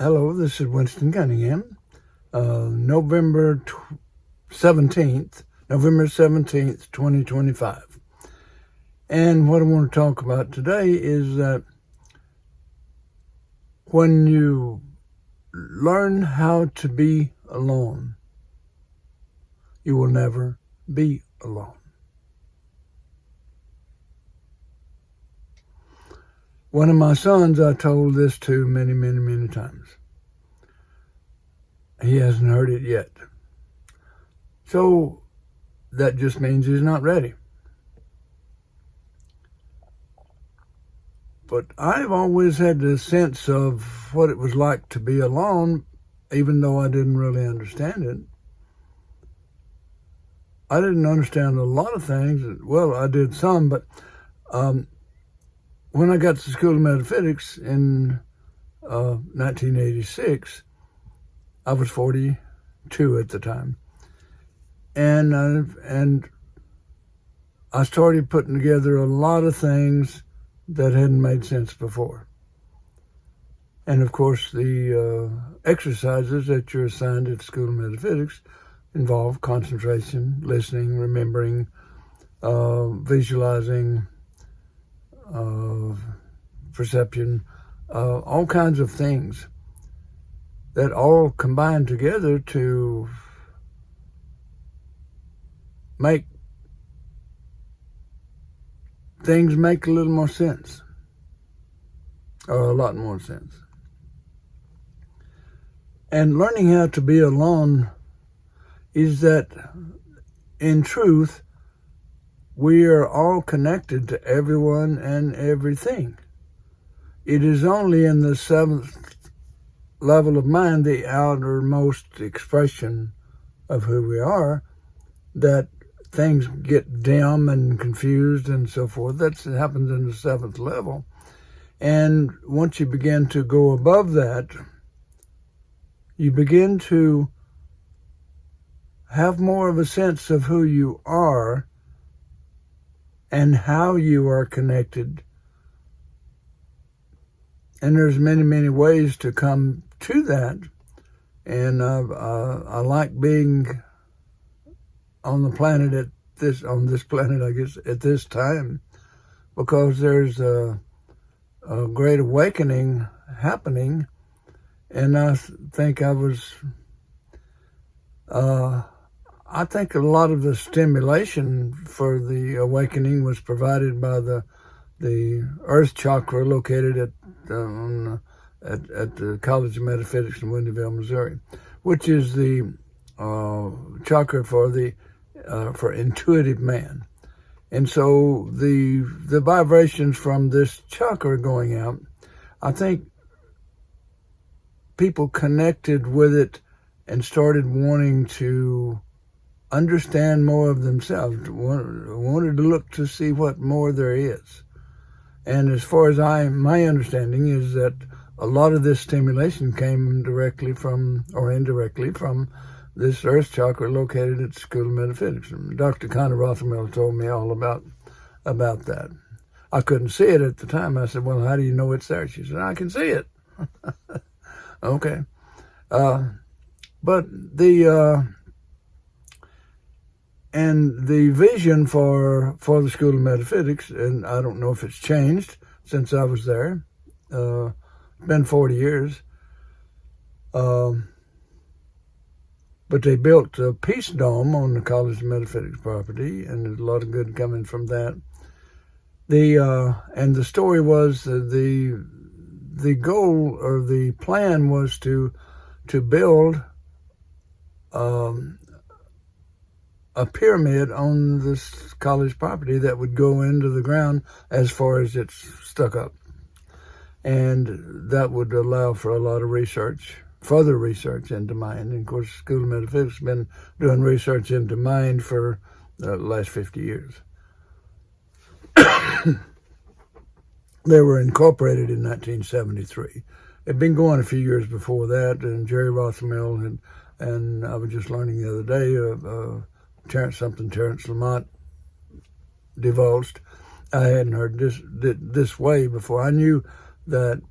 Hello, this is Winston Cunningham. November 17th, 2025. And what I want to talk about today is that when you learn how to be alone, you will never be alone. One of my sons, I told this to many times. He hasn't heard it yet. So that just means he's not ready. But I've always had this sense of what it was like to be alone, even though I didn't really understand it. I didn't understand a lot of things. Well, I did some, but when I got to the School of Metaphysics in 1986, I was 42 at the time. And I started putting together a lot of things that hadn't made sense before. And of course, the exercises that you're assigned at the School of Metaphysics involve concentration, listening, remembering, visualizing, perception, all kinds of things that all combine together to make things make a little more sense, or a lot more sense. And learning how to be alone is that, in truth, we are all connected to everyone and everything. It is only in the seventh level of mind, the outermost expression of who we are, that things get dim and confused and so forth. That happens in the seventh level. And once you begin to go above that, you begin to have more of a sense of who you are and how you are connected. And there's many ways to come to that. And I like being on the planet on this planet, I guess, at this time, because there's a great awakening happening. And I think I think a lot of the stimulation for the awakening was provided by the Earth chakra located at the College of Metaphysics in Wendyville, Missouri, which is the chakra for intuitive man. And so the vibrations from this chakra going out, I think people connected with it and started wanting to understand more of themselves, wanted to look to see what more there is. And as far as my understanding is that a lot of this stimulation came directly from, or indirectly from, this Earth chakra located at the School of Metaphysics. And Dr. Conor Rothermel told me all about that. I couldn't see it at the time. I said, well, how do you know it's there? She said, I can see it. Okay. But and the vision for the School of Metaphysics, and I don't know if it's changed since I was there. It's been 40 years. But they built a peace dome on the College of Metaphysics property, and there's a lot of good coming from that. And the story was the goal or the plan was to build a pyramid on this college property that would go into the ground as far as it's stuck up. And that would allow for a lot of further research into mind. And of course, the School of Metaphysics has been doing research into mind for the last 50 years. They were incorporated in 1973. They'd been going a few years before that, and Jerry Rothermel and I was just learning the other day Terence Lamont divulged. I hadn't heard this way before. I knew that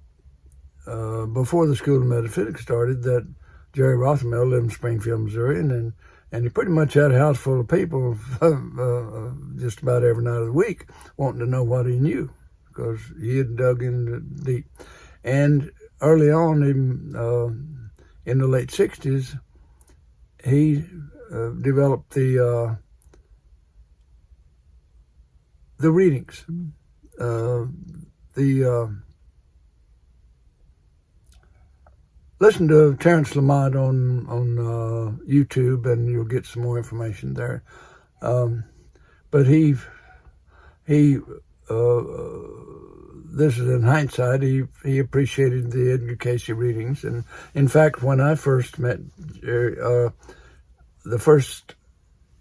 before the School of Metaphysics started, that Jerry Rothmel lived in Springfield, Missouri, and he pretty much had a house full of people just about every night of the week wanting to know what he knew, because he had dug in deep. And early on, even in the late 60s, he developed the readings, listen to Terrence Lamont on YouTube, and you'll get some more information there. But he this is in hindsight, he appreciated the Edgar Cayce readings. And in fact, when I first met Jerry, the first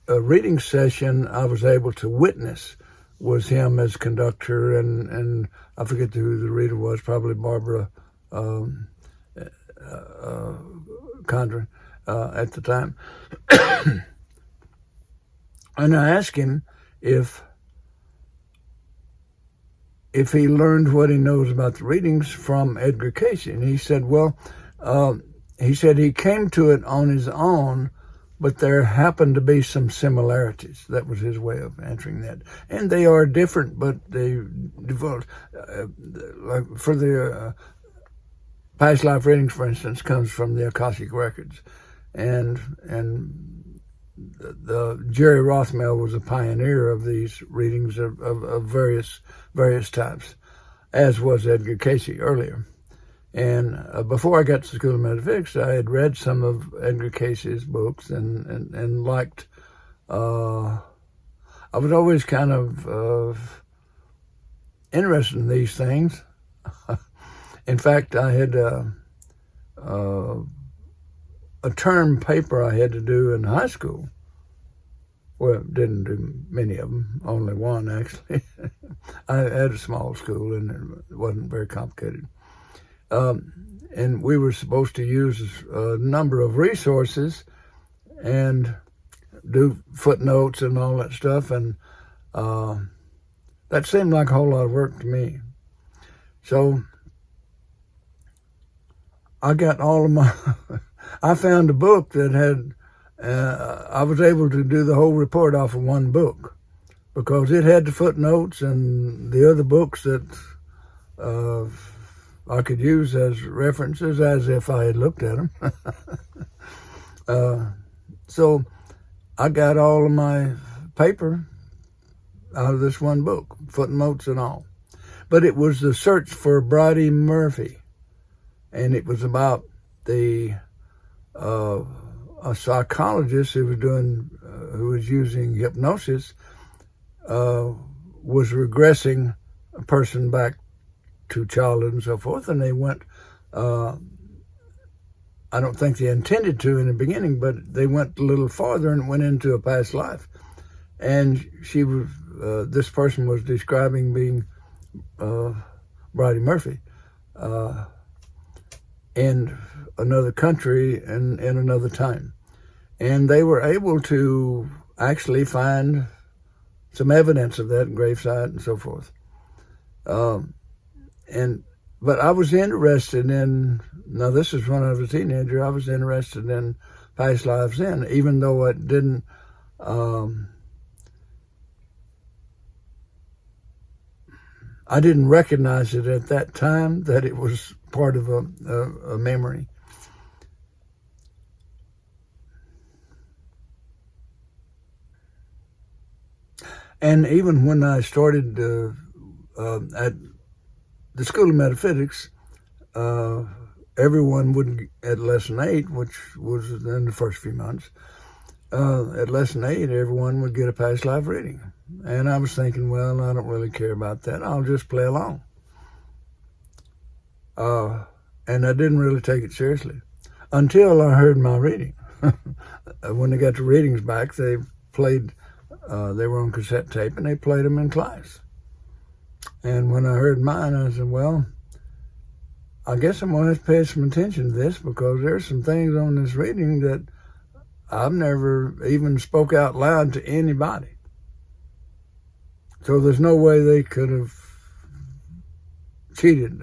reading session I was able to witness was him as conductor, and I forget who the reader was, probably Barbara Condren at the time. And I asked him if he learned what he knows about the readings from Edgar Cayce. And he said, well, he came to it on his own, but there happened to be some similarities. That was his way of answering that. And they are different, but they developed, like for the past life readings, for instance, comes from the Akashic Records. And the Jerry Rothmel was a pioneer of these readings of various types, as was Edgar Cayce earlier. And before I got to the School of Metaphysics, I had read some of Edgar Cayce's books and liked. I was always kind of interested in these things. In fact, I had a term paper I had to do in high school. Well, didn't do many of them, only one actually. I had a small school and it wasn't very complicated. And we were supposed to use a number of resources and do footnotes and all that stuff. And that seemed like a whole lot of work to me. So I got all of my, I found a book that had, I was able to do the whole report off of one book because it had the footnotes and the other books that I could use as references as if I had looked at them. So I got all of my paper out of this one book, footnotes and all. But it was the search for Bridie Murphy. And it was about a psychologist who was using hypnosis, was regressing a person back to childhood and so forth. And they went, I don't think they intended to in the beginning, but they went a little farther and went into a past life. And she was, this person was describing being Bridie Murphy in another country and in another time. And they were able to actually find some evidence of that gravesite and so forth. But I was interested in, now this is when I was a teenager, I was interested in past lives then, even though it didn't, I didn't recognize it at that time that it was part of a memory. And even when I started at the School of Metaphysics, everyone would, at lesson 8, which was in the first few months, at lesson 8, everyone would get a past life reading. And I was thinking, well, I don't really care about that. I'll just play along. And I didn't really take it seriously until I heard my reading. When they got the readings back, they played, they were on cassette tape, and they played them in class. And when I heard mine, I said, well, I guess I'm going to have to pay some attention to this, because there's some things on this reading that I've never even spoke out loud to anybody. So there's no way they could have cheated,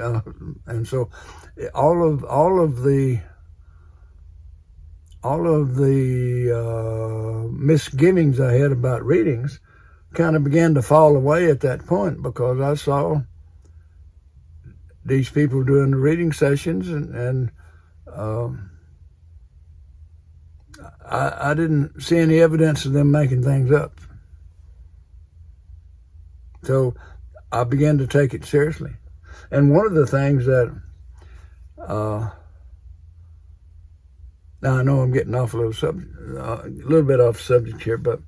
and so all of the misgivings I had about readings kind of began to fall away at that point, because I saw these people doing the reading sessions, and I didn't see any evidence of them making things up. So I began to take it seriously. And one of the things that, now I know I'm getting off a little bit off subject here, but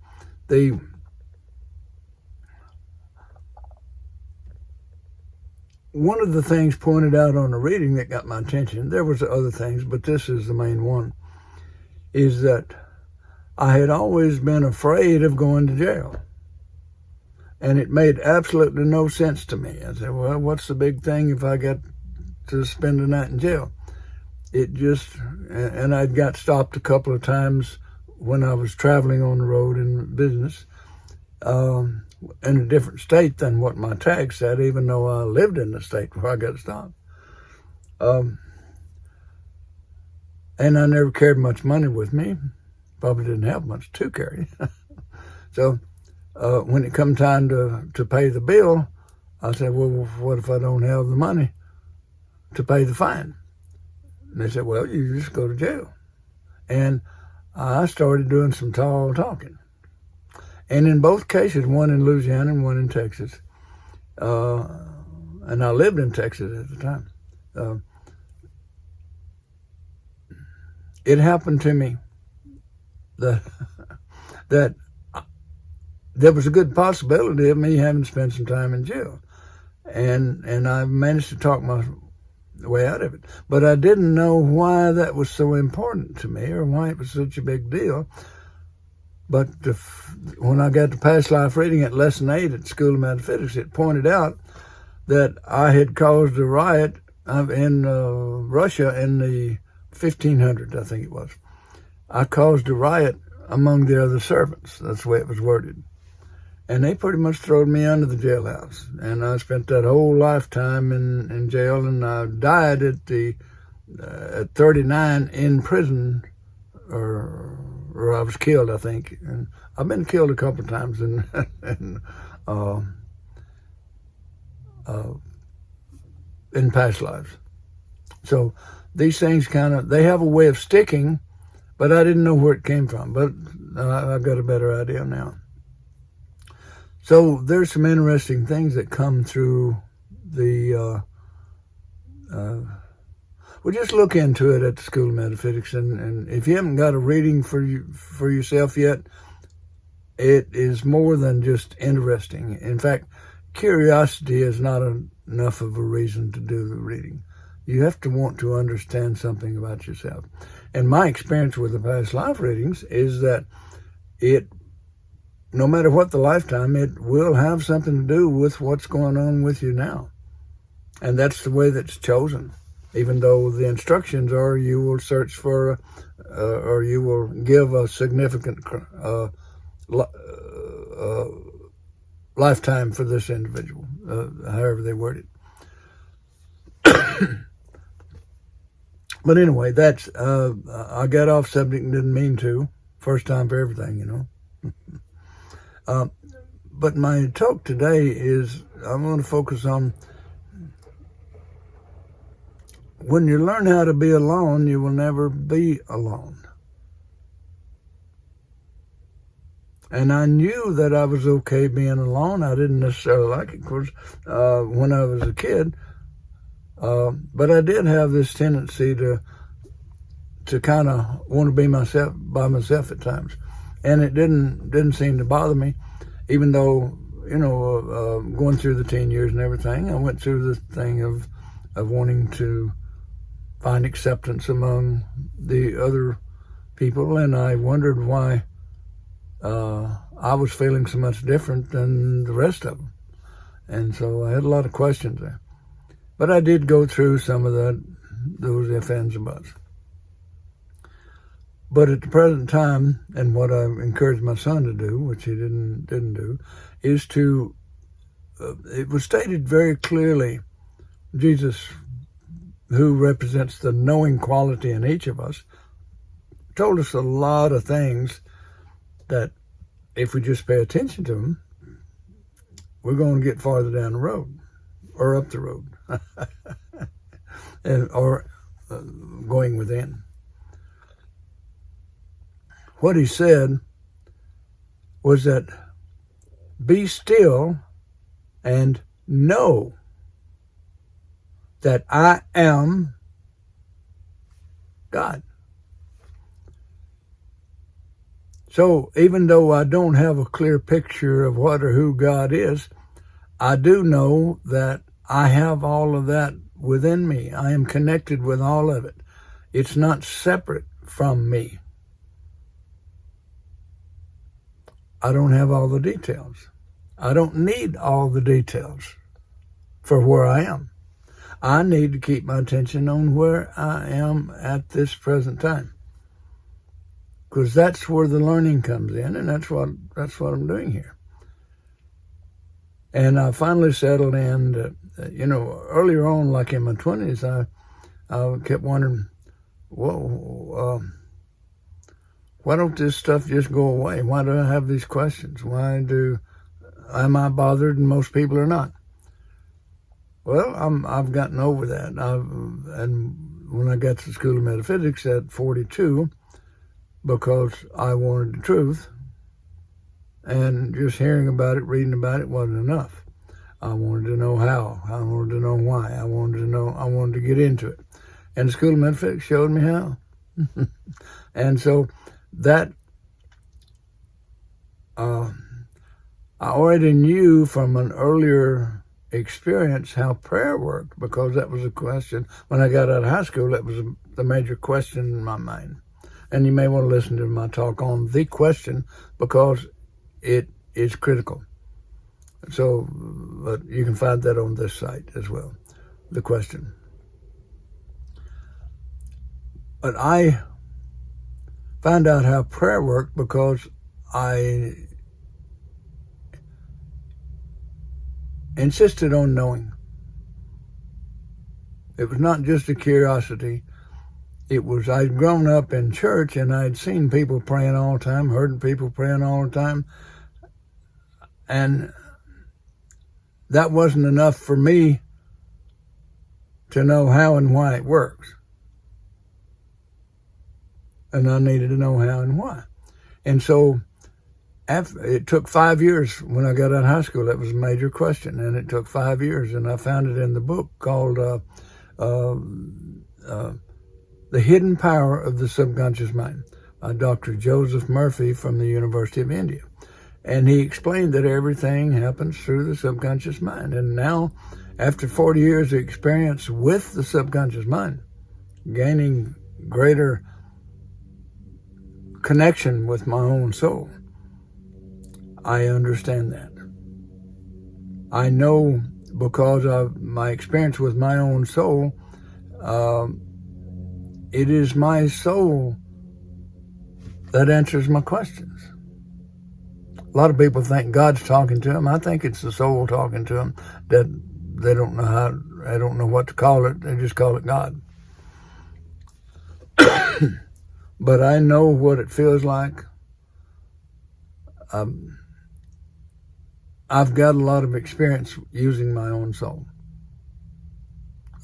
one of the things pointed out on the reading that got my attention, there was other things, but this is the main one, is that I had always been afraid of going to jail. And it made absolutely no sense to me. I said, well, what's the big thing if I got to spend the night in jail? And I got stopped a couple of times when I was traveling on the road in business, in a different state than what my tag said, even though I lived in the state where I got stopped. And I never carried much money with me. Probably didn't have much to carry. So when it come time to pay the bill, I said, well, what if I don't have the money to pay the fine? And they said, well, you just go to jail. And I started doing some tall talking. And in both cases, one in Louisiana and one in Texas, and I lived in Texas at the time, it happened to me that there was a good possibility of me having to spend some time in jail. And I managed to talk my way out of it. But I didn't know why that was so important to me, or why it was such a big deal. But when I got to past life reading at lesson 8 at School of Metaphysics, it pointed out that I had caused a riot in Russia in the 1500s, I think it was. I caused a riot among the other servants. That's the way it was worded. And they pretty much threw me under the jailhouse. And I spent that whole lifetime in jail, and I died at 39 in prison, or I was killed, I think. And I've been killed a couple of times in past lives. So these things they have a way of sticking, but I didn't know where it came from. But I've got a better idea now. So there's some interesting things that come through well, just look into it at the School of Metaphysics, and if you haven't got a reading for yourself yet, it is more than just interesting. In fact, curiosity is not enough of a reason to do the reading. You have to want to understand something about yourself. And my experience with the past life readings is that no matter what the lifetime, it will have something to do with what's going on with you now. And that's the way that's chosen. Even though the instructions are you will search for, or you will give a significant lifetime for this individual, however they word it. But anyway, that's, I got off subject and didn't mean to. First time for everything, you know. But my talk today is, I'm going to focus on, when you learn how to be alone, you will never be alone. And I knew that I was okay being alone. I didn't necessarily like it, of course, when I was a kid. But I did have this tendency to kind of want to be by myself at times. And it didn't seem to bother me, even though, going through the teen years and everything, I went through the thing of wanting to find acceptance among the other people, and I wondered why I was feeling so much different than the rest of them. And so I had a lot of questions there. But I did go through some of those ifs, ands, and buts. But at the present time, and what I encouraged my son to do, which he didn't do, is to, it was stated very clearly Jesus, who represents the knowing quality in each of us, told us a lot of things that if we just pay attention to them, we're going to get farther down the road or up the road or going within. What he said was that be still and know that I am God. So even though I don't have a clear picture of what or who God is, I do know that I have all of that within me. I am connected with all of it. It's not separate from me. I don't have all the details. I don't need all the details for where I am. I need to keep my attention on where I am at this present time, because that's where the learning comes in, and that's what I'm doing here. And I finally settled in that, earlier on, like in my 20s, I kept wondering, whoa, why don't this stuff just go away? Why do I have these questions? Am I bothered and most people are not? Well, I've gotten over that. And when I got to the School of Metaphysics at 42, because I wanted the truth, and just hearing about it, reading about it wasn't enough. I wanted to know how. I wanted to know why. I wanted to get into it. And the School of Metaphysics showed me how. And so that I already knew from an earlier experience how prayer worked, because that was a question. When I got out of high school, that was the major question in my mind. And you may want to listen to my talk on the question, because it is critical. So, but you can find that on this site as well, the question. But I found out how prayer worked because I insisted on knowing. It was not just a curiosity. It was, I'd grown up in church and I'd seen people praying all the time, heard people praying all the time. And that wasn't enough for me to know how and why it works. And I needed to know how and why. And so it took 5 years when I got out of high school. That was a major question. And it took 5 years. And I found it in the book called The Hidden Power of the Subconscious Mind by Dr. Joseph Murphy from the University of India. And he explained that everything happens through the subconscious mind. And now, after 40 years of experience with the subconscious mind, gaining greater connection with my own soul, I understand that. I know because of my experience with my own soul, it is my soul that answers my questions. A lot of people think God's talking to them. I think it's the soul talking to them, that they don't know what to call it. They just call it God. But I know what it feels like. I've got a lot of experience using my own soul,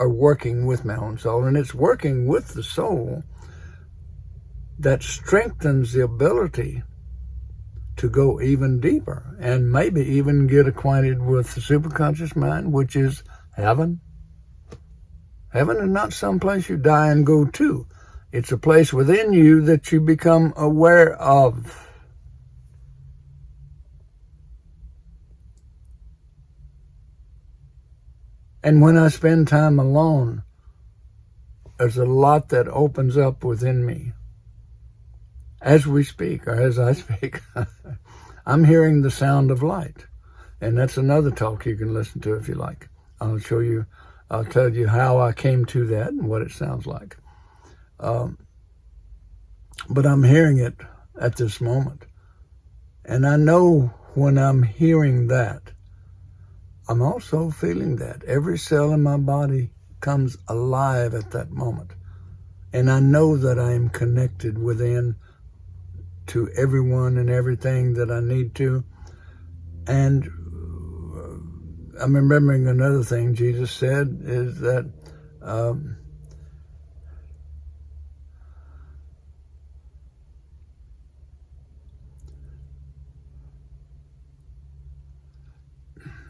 or working with my own soul. And it's working with the soul that strengthens the ability to go even deeper and maybe even get acquainted with the superconscious mind, which is heaven. Heaven is not some place you die and go to. It's a place within you that you become aware of. And when I spend time alone, there's a lot that opens up within me. As we speak, or as I speak, I'm hearing the sound of light. And that's another talk you can listen to if you like. I'll tell you how I came to that and what it sounds like. But I'm hearing it at this moment. And I know when I'm hearing that, I'm also feeling that. Every cell in my body comes alive at that moment. And I know that I am connected within to everyone and everything that I need to. And I'm remembering another thing Jesus said is that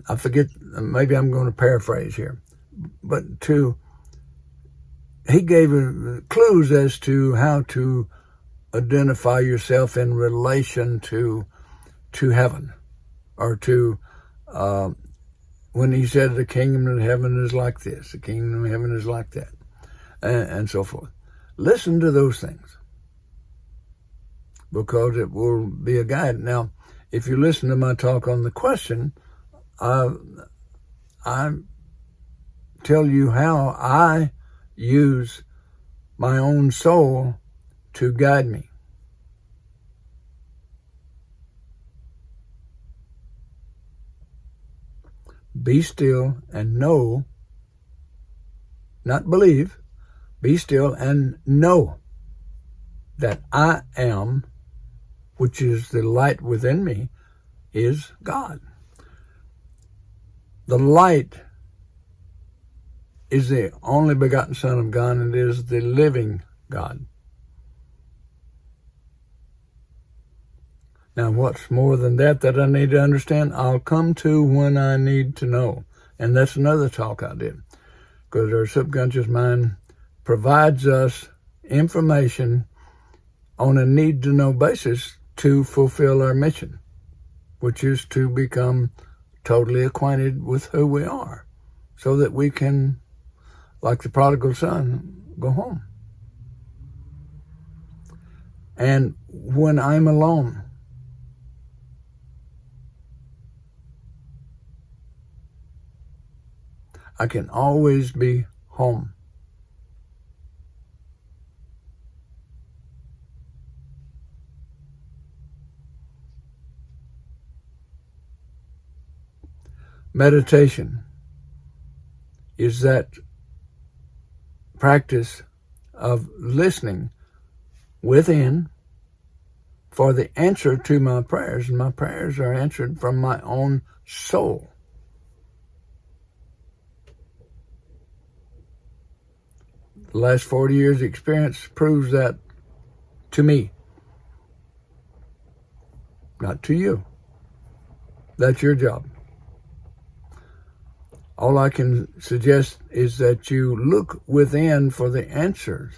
I forget, maybe I'm going to paraphrase here, but he gave clues as to how to identify yourself in relation to heaven, or to when he said the kingdom of heaven is like this, the kingdom of heaven is like that, and so forth. Listen to those things, because it will be a guide. Now, if you listen to my talk on the question, I tell you how I use my own soul to guide me. Be still and know, not believe, be still and know that I am, which is the light within me, is God. The light is the only begotten Son of God, and it is the living God. Now, what's more than that I need to understand, I'll come to when I need to know. And that's another talk I did, because our subconscious mind provides us information on a need-to-know basis to fulfill our mission, which is to become totally acquainted with who we are, so that we can, like the prodigal son, go home. And when I'm alone, I can always be home. Meditation is that practice of listening within for the answer to my prayers, and my prayers are answered from my own soul. The last 40 years' experience proves that to me, not to you. That's your job. All I can suggest is that you look within for the answers,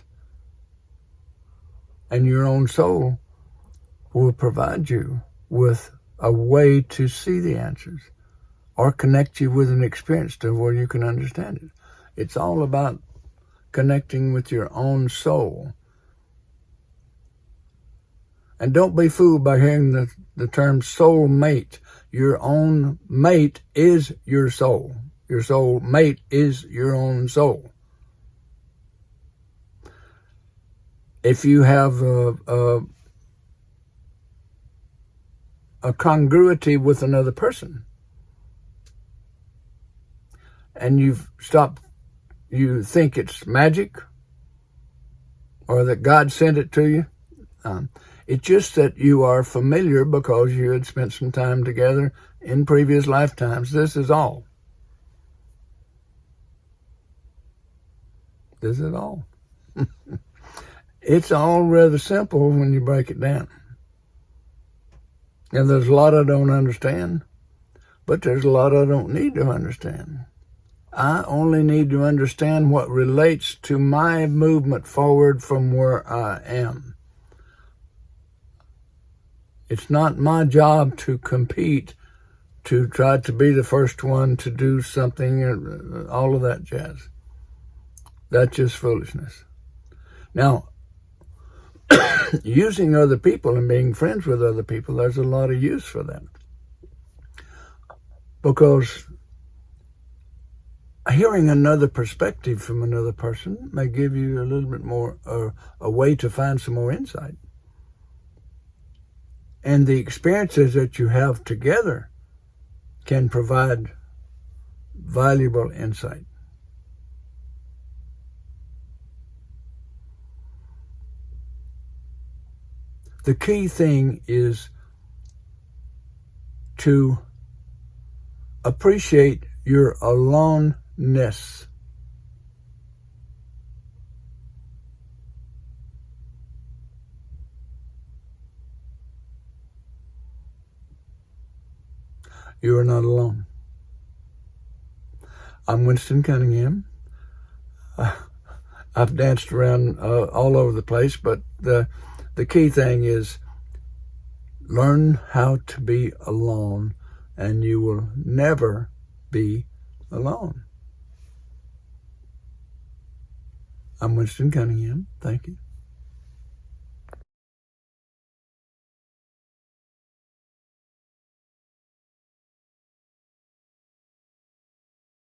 and your own soul will provide you with a way to see the answers, or connect you with an experience to where you can understand it. It's all about connecting with your own soul. And don't be fooled by hearing the term soul mate. Your own mate is your soul. Your soul mate is your own soul. If you have a congruity with another person, and you think it's magic, or that God sent it to you, it's just that you are familiar because you had spent some time together in previous lifetimes. This is all. This is all. It's all rather simple when you break it down. And there's a lot I don't understand, but there's a lot I don't need to understand. I only need to understand what relates to my movement forward from where I am. It's not my job to compete, to try to be the first one to do something, all of that jazz. That's just foolishness. Now, using other people and being friends with other people, there's a lot of use for that. Because hearing another perspective from another person may give you a little bit more, a way to find some more insight. And the experiences that you have together can provide valuable insight. The key thing is to appreciate your aloneness. You are not alone. I'm Winston Cunningham. I've danced around all over the place, but the key thing is learn how to be alone, and you will never be alone. I'm Winston Cunningham. Thank you.